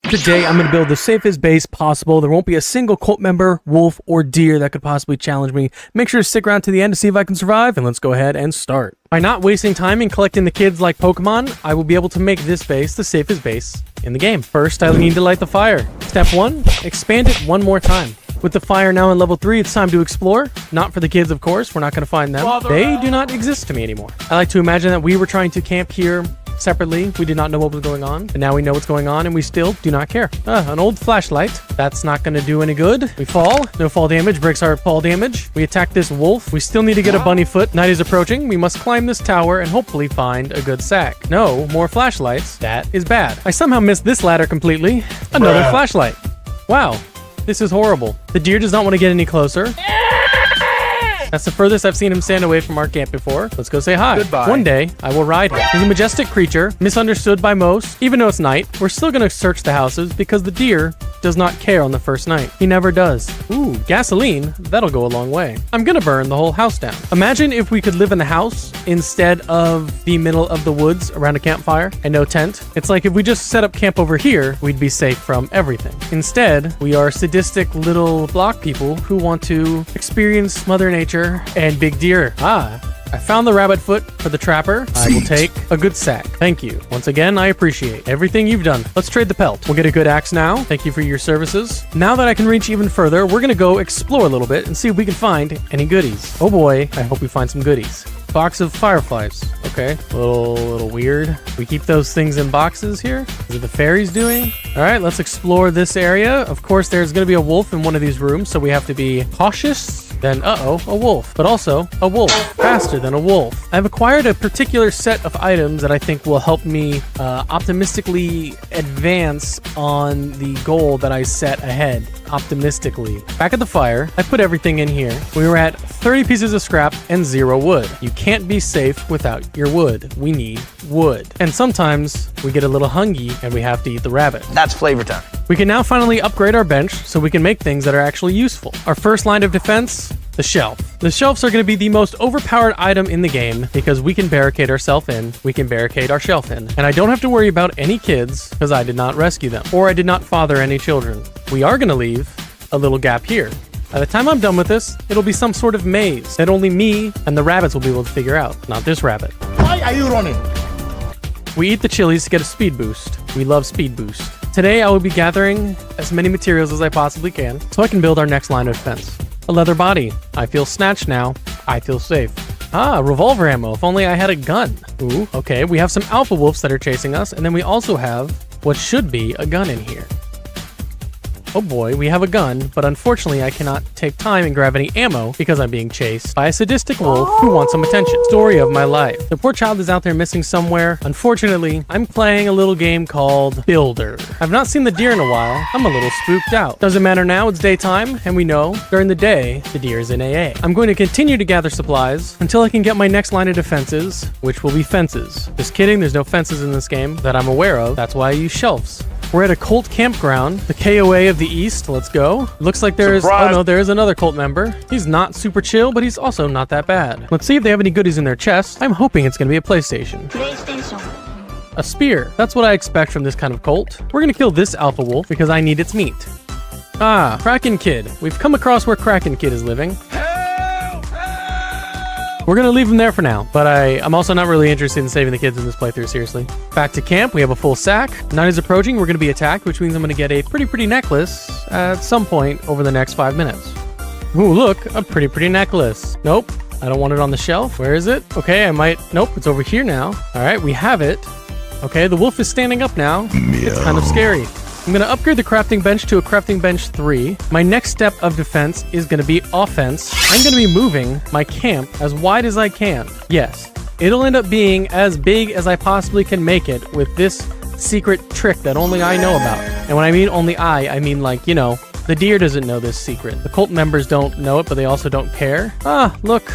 Today, I'm going to build the safest base possible. There won't be a single cult member, wolf, or deer that could possibly challenge me. Make sure to stick around to the end to see if I can survive, and let's go ahead and start. By not wasting time and collecting the kids like Pokemon, I will be able to make this base the safest base in the game. First, I need to light the fire. Step 1, expand it one more time. With the fire now in level 3, it's time to explore. Not for the kids, of course. We're not going to find them. They do not exist to me anymore. I like to imagine that we were trying to camp here separately. We did not know what was going on, and now we know what's going on, and we still do not care. An old flashlight. That's not going to do any good. We fall. No fall damage. Breaks our fall damage. We attack this wolf. We still need to get a bunny foot. Night is approaching. We must climb this tower and hopefully find a good sack. No, more flashlights. That is bad. I somehow missed this ladder completely. Another flashlight. Wow. This is horrible. The deer does not want to get any closer. That's the furthest I've seen him stand away from our camp before. Let's go say hi. Goodbye. One day, I will ride him. He's a majestic creature, misunderstood by most. Even though it's night, we're still going to search the houses because the deer does not care on the first night. He never does. Ooh, gasoline. That'll go a long way. I'm going to burn the whole house down. Imagine if we could live in the house instead of the middle of the woods around a campfire and no tent. It's like if we just set up camp over here, we'd be safe from everything. Instead, we are sadistic little block people who want to experience Mother Nature and big deer. I found the rabbit foot for the trapper. I will take a good sack. Thank you. Once again, I appreciate everything you've done. Let's trade the pelt. We'll get a good axe now. Thank you for your services. Now that I can reach even further, we're gonna go explore a little bit and see if we can find any goodies. Oh boy, I hope we find some goodies. Box of fireflies. Okay, a little weird. We keep those things in boxes here. Is it the fairies doing? All right, let's explore this area. Of course, there's gonna be a wolf in one of these rooms, so we have to be cautious. Then, a wolf, but also a wolf, faster than a wolf. I've acquired a particular set of items that I think will help me optimistically advance on the goal that I set ahead. Optimistically. Back at the fire, I put everything in here. We were at 30 pieces of scrap and 0 wood. You can't be safe without your wood. We need wood. And sometimes we get a little hungry and we have to eat the rabbit. That's flavor time. We can now finally upgrade our bench so we can make things that are actually useful. Our first line of defense, the shelf. The shelves are going to be the most overpowered item in the game because we can barricade ourselves in. We can barricade our shelf in. And I don't have to worry about any kids because I did not rescue them or I did not father any children. We are going to leave a little gap here. By the time I'm done with this, it'll be some sort of maze that only me and the rabbits will be able to figure out, not this rabbit. Why are you running? We eat the chilies to get a speed boost. We love speed boost. Today, I will be gathering as many materials as I possibly can so I can build our next line of defense. A leather body. I feel snatched now. I feel safe. Revolver ammo. If only I had a gun. Ooh, okay. We have some alpha wolves that are chasing us, and then we also have what should be a gun in here. Oh boy, we have a gun, but unfortunately I cannot take time and grab any ammo because I'm being chased by a sadistic wolf who wants some attention. Story of my life. The poor child is out there missing somewhere. Unfortunately, I'm playing a little game called Builder. I've not seen the deer in a while. I'm a little spooked out. Doesn't matter now, it's daytime, and we know during the day, the deer is in AA. I'm going to continue to gather supplies until I can get my next line of defenses, which will be fences. Just kidding, there's no fences in this game that I'm aware of. That's why I use shelves. We're at a cult campground, the KOA of the East. Let's go. Looks like there's, oh no, there's another cult member. He's not super chill, but he's also not that bad. Let's see if they have any goodies in their chest. I'm hoping it's gonna be a PlayStation. A spear. That's what I expect from this kind of cult. We're gonna kill this alpha wolf because I need its meat. Kraken Kid. We've come across where Kraken Kid is living. We're gonna leave him there for now, but I'm also not really interested in saving the kids in this playthrough, seriously. Back to camp, we have a full sack. Night is approaching, we're gonna be attacked, which means I'm gonna get a pretty necklace at some point over the next 5 minutes. Ooh, look, a pretty necklace. Nope, I don't want it on the shelf. Where is it? Okay, I might, nope, it's over here now. All right, we have it. Okay, the wolf is standing up now. It's kind of scary. I'm going to upgrade the crafting bench to a crafting bench 3. My next step of defense is going to be offense. I'm going to be moving my camp as wide as I can. Yes, it'll end up being as big as I possibly can make it with this secret trick that only I know about. And when I mean only I mean like, you know, the deer doesn't know this secret. The cult members don't know it, but they also don't care. Look,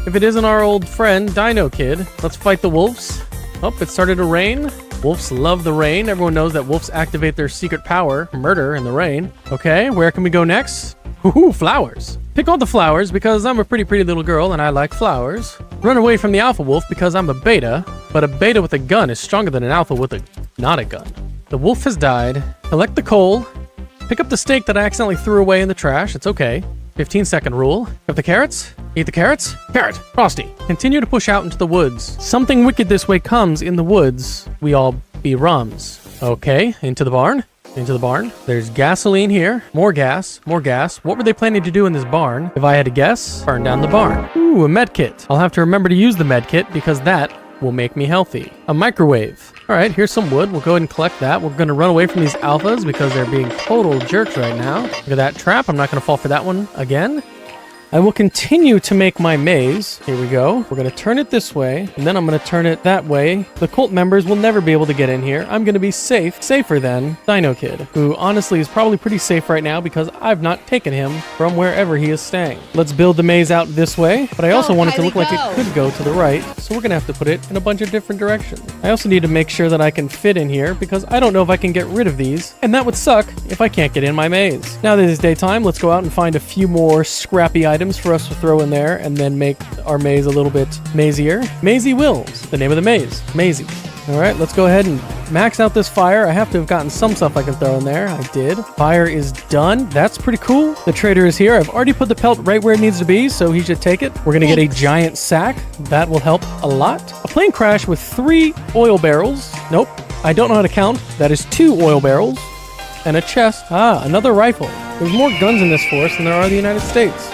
if it isn't our old friend, Dino Kid, let's fight the wolves. Oh, it started to rain. Wolves love the rain. Everyone knows that wolves activate their secret power, murder in the rain. Okay, where can we go next? Ooh, flowers. Pick all the flowers because I'm a pretty little girl and I like flowers. Run away from the alpha wolf because I'm a beta, but a beta with a gun is stronger than an alpha with not a gun. The wolf has died. Collect the coal. Pick up the steak that I accidentally threw away in the trash. It's okay. 15-second rule. Have the carrots? Eat the carrots? Carrot. Frosty. Continue to push out into the woods. Something wicked this way comes in the woods. We all be rums. Okay, into the barn. Into the barn. There's gasoline here. More gas. More gas. What were they planning to do in this barn? If I had to guess, burn down the barn. Ooh, a med kit. I'll have to remember to use the med kit because that will make me healthy. A microwave. All right, here's some wood. We'll go ahead and collect that. We're going to run away from these alphas because they're being total jerks right now. Look at that trap. I'm not going to fall for that one again. I will continue to make my maze. Here we go. We're going to turn it this way, and then I'm going to turn it that way. The cult members will never be able to get in here. I'm going to be safer than Dino Kid, who honestly is probably pretty safe right now because I've not taken him from wherever he is staying. Let's build the maze out this way, but I also want it to look like it could go to the right, so we're going to have to put it in a bunch of different directions. I also need to make sure that I can fit in here because I don't know if I can get rid of these, and that would suck if I can't get in my maze. Now that it is daytime, let's go out and find a few more scrappy items for us to throw in there and then make our maze a little bit mazier. Maisie Wills, the name of the maze. Maisie. All right, let's go ahead and max out this fire. I have to have gotten some stuff I can throw in there. I did. Fire is done. That's pretty cool. The trader is here. I've already put the pelt right where it needs to be, so he should take it. We're going to get a giant sack. That will help a lot. A plane crash with 3 oil barrels. Nope. I don't know how to count. That is 2 oil barrels. And a chest. Ah, another rifle. There's more guns in this forest than there are in the United States.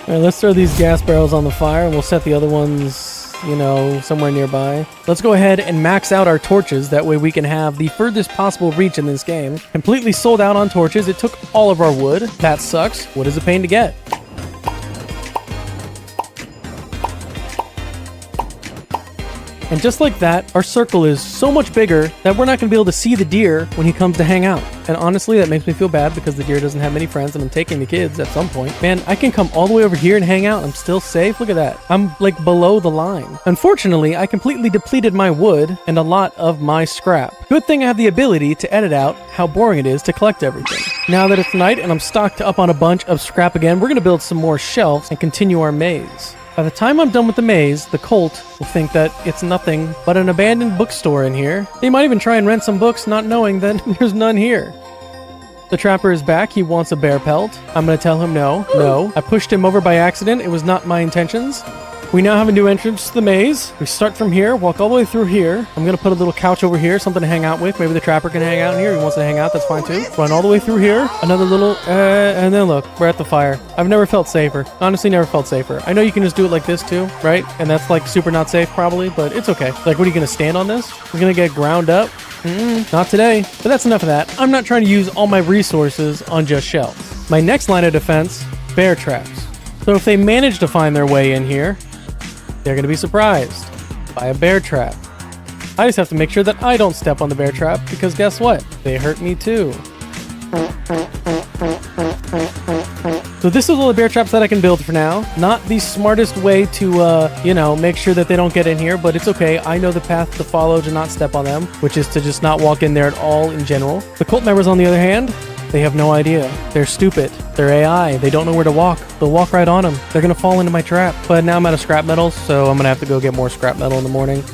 All right, let's throw these gas barrels on the fire, and we'll set the other ones, you know, somewhere nearby. Let's go ahead and max out our torches. That way we can have the furthest possible reach in this game. Completely sold out on torches. It took all of our wood. That sucks. What is a pain to get? And just like that, our circle is so much bigger that we're not going to be able to see the deer when he comes to hang out. And honestly, that makes me feel bad because the deer doesn't have many friends and I'm taking the kids at some point. Man, I can come all the way over here and hang out. I'm still safe. Look at that. I'm like below the line. Unfortunately, I completely depleted my wood and a lot of my scrap. Good thing I have the ability to edit out how boring it is to collect everything. Now that it's night and I'm stocked up on a bunch of scrap again, we're going to build some more shelves and continue our maze. By the time I'm done with the maze, the cult will think that it's nothing but an abandoned bookstore in here. They might even try and rent some books, not knowing that there's none here. The trapper is back. He wants a bear pelt. I'm going to tell him no. No. I pushed him over by accident. It was not my intentions. We now have a new entrance to the maze. We start from here, walk all the way through here. I'm going to put a little couch over here, something to hang out with. Maybe the trapper can hang out in here. He wants to hang out. That's fine too. Run all the way through here. Another little, and then look, we're at the fire. I've never felt safer. Honestly, never felt safer. I know you can just do it like this too, right? And that's like super not safe probably, but it's okay. Like, what are you going to stand on this? You're going to get ground up? Not today. But that's enough of that. I'm not trying to use all my resources on just shelves. My next line of defense, bear traps. So if they manage to find their way in here, they're going to be surprised by a bear trap. I just have to make sure that I don't step on the bear trap because guess what? They hurt me too. So this is all the bear traps that I can build for now. Not the smartest way to, make sure that they don't get in here, but it's okay. I know the path to follow to not step on them, which is to just not walk in there at all in general. The cult members, on the other hand, they have no idea. They're stupid. They're AI. They don't know where to walk. They'll walk right on them. They're going to fall into my trap. But now I'm out of scrap metal, so I'm going to have to go get more scrap metal in the morning.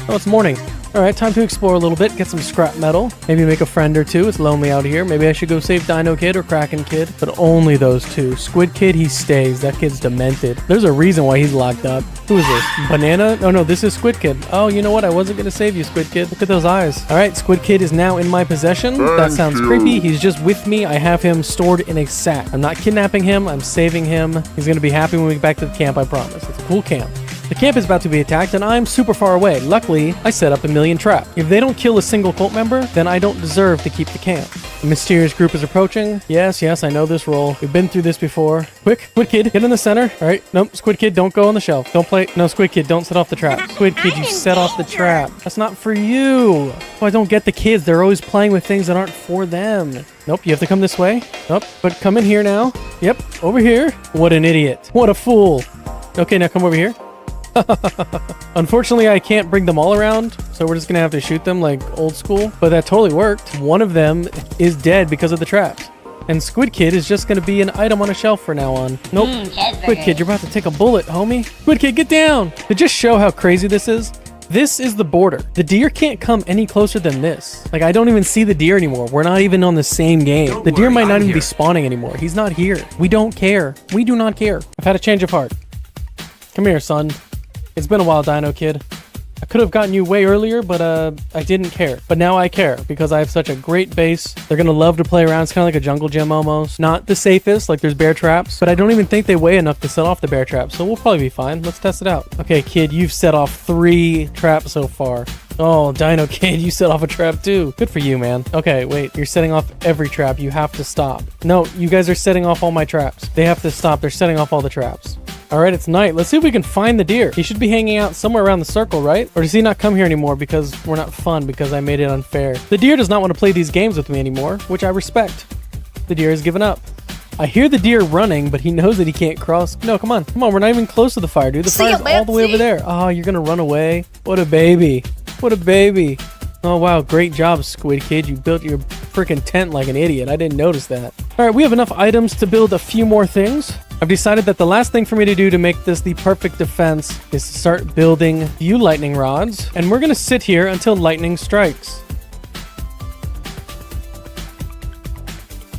Oh, it's morning. All right, time to explore a little bit, get some scrap metal, maybe make a friend or two. It's lonely out here. Maybe I should go save Dino Kid or Kraken Kid, but only those two. Squid Kid, he stays. That kid's demented. There's a reason why he's locked up. Who is this? Banana? Oh, no, this is Squid Kid. Oh, you know what? I wasn't going to save you, Squid Kid. Look at those eyes. All right, Squid Kid is now in my possession. That sounds creepy. He's just with me. I have him stored in a sack. I'm not kidnapping him. I'm saving him. He's going to be happy when we get back to the camp, I promise. It's a cool camp. The camp is about to be attacked, and I'm super far away. Luckily, I set up a million traps. If they don't kill a single cult member, then I don't deserve to keep the camp. The mysterious group is approaching. Yes, I know this role. We've been through this before. Quick, Squid Kid, get in the center. All right, nope, Squid Kid, don't go on the shelf. Don't play. No, Squid Kid, don't set off the trap. Squid Kid, you set off the trap. That's not for you. Oh, I don't get the kids. They're always playing with things that aren't for them. Nope, you have to come this way. Nope, but come in here now. Yep, over here. What an idiot. What a fool. Okay, now come over here. Unfortunately, I can't bring them all around, so we're just gonna have to shoot them like old school. But that totally worked. One of them is dead because of the traps. And Squid Kid is just gonna be an item on a shelf from now on. Nope. Squid Kid, you're about to take a bullet, homie. Squid Kid, get down! To just show how crazy this is, This is the border. The deer can't come any closer than this. Like, I don't even see the deer anymore. We're not even on the same game. The deer might not even be spawning anymore. He's not here. We don't care. We do not care. I've had a change of heart. Come here, son. It's been a while, Dino Kid. I could have gotten you way earlier, but I didn't care. But now I care because I have such a great base. They're gonna love to play around. It's kind of like a jungle gym almost. Not the safest, like there's bear traps, but I don't even think they weigh enough to set off the bear traps, so we'll probably be fine. Let's test it out. Okay, kid, you've set off 3 traps so far. Oh, Dino Kid, you set off a trap too. Good for you, man. Okay, wait, you're setting off every trap. You have to stop. No, you guys are setting off all my traps. They have to stop. They're setting off all the traps. All right, it's night. Let's see if we can find the deer. He should be hanging out somewhere around the circle, right? Or does he not come here anymore because we're not fun because I made it unfair? The deer does not want to play these games with me anymore, which I respect. The deer has given up. I hear the deer running, but he knows that he can't cross. No, come on. Come on, we're not even close to the fire, dude. The fire's all the way over there. Oh, you're gonna run away? What a baby. What a baby. Oh, wow. Great job, Squid Kid. You built your freaking tent like an idiot. I didn't notice that. All right, we have enough items to build a few more things. I've decided that the last thing for me to do to make this the perfect defense is to start building few lightning rods. And we're going to sit here until lightning strikes.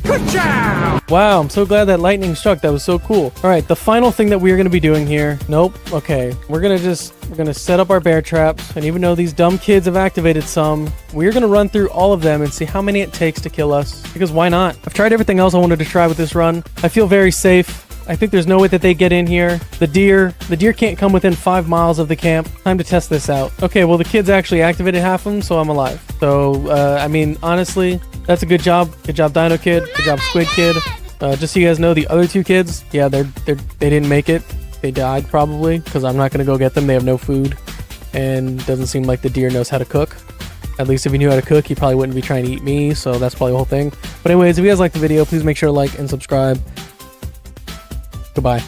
Good job! Wow, I'm so glad that lightning struck. That was so cool. All right, the final thing that we are going to be doing here. Nope. Okay, we're going to set up our bear traps. And even though these dumb kids have activated some, we're going to run through all of them and see how many it takes to kill us. Because why not? I've tried everything else I wanted to try with this run. I feel very safe. I think there's no way that they get in here. The deer can't come within 5 miles of the camp. Time to test this out. Okay, well, the kids actually activated half of them, so I'm alive. So, I mean, honestly, that's a good job. Good job, Dino Kid. Good job, Squid Kid. Just so you guys know, the other 2 kids, yeah, they didn't make it. They died, probably, because I'm not going to go get them. They have no food, and doesn't seem like the deer knows how to cook. At least if he knew how to cook, he probably wouldn't be trying to eat me, so that's probably the whole thing. But anyways, if you guys liked the video, please make sure to like and subscribe. Goodbye.